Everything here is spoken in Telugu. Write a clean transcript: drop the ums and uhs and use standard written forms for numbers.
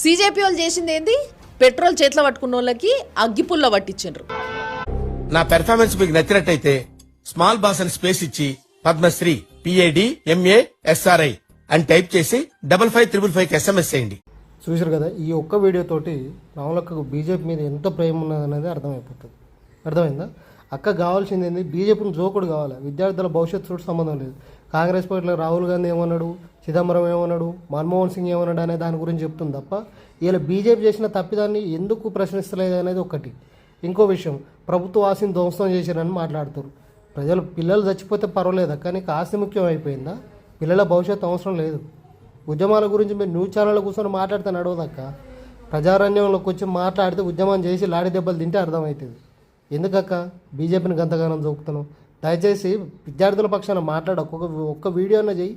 సీజేపీ వాళ్ళు చేసింది ఏంది? పెట్రోల్ చేతిలో పట్టుకున్న వాళ్ళకి అగ్గిపుల్ల పట్టించారు. నా పెర్ఫార్మెన్స్ మీకు నచ్చినట్టయితే స్మాల్ బాస్ అని స్పేస్ ఇచ్చి పద్మశ్రీ PAD MA SRI అని టైప్ చేసి 5555 SMS చేయండి. చూశారు కదా, ఈ ఒక్క వీడియోతోటి రాములక్కకు బీజేపీ మీద ఎంత ప్రేమ ఉన్నదనేది అర్థమైపోతుంది. అర్థమైందా? అక్క కావాల్సింది ఏంది? బీజేపీని జోకుడు కావాలి, విద్యార్థుల భవిష్యత్తుతో సంబంధం లేదు. కాంగ్రెస్ పార్టీలో రాహుల్ గాంధీ ఏమన్నాడు, చిదంబరం ఏమన్నాడు, మన్మోహన్ సింగ్ ఏమన్నాడు అనే దాని గురించి చెప్తుంది తప్ప ఇలా బీజేపీ చేసిన తప్పిదాన్ని ఎందుకు ప్రశ్నిస్తలేదు అనేది ఒకటి. ఇంకో విషయం, ప్రభుత్వ ఆస్తిని ధ్వంసం చేశారని మాట్లాడుతారు. పిల్లలు చచ్చిపోతే పర్వాలేదా, కానీ ఆస్తి ముఖ్యం అయిపోయిందా? పిల్లల భవిష్యత్తు అవసరం లేదు. ఉద్యమాల గురించి మీరు న్యూస్ ఛానల్ కూర్చొని మాట్లాడితే నడవదక్క. ప్రజారణ్యంలోకి వచ్చి మాట్లాడితే ఉద్యమం చేసి లాడి దెబ్బలు తింటే అర్థమవుతుంది. ఎందుకక్క బీజేపీని గంతగానం చూపుతున్నావు? దయచేసి విద్యార్థుల పక్షాన మాట్లాడ ఒక్క వీడియో అన్న చెయ్యి.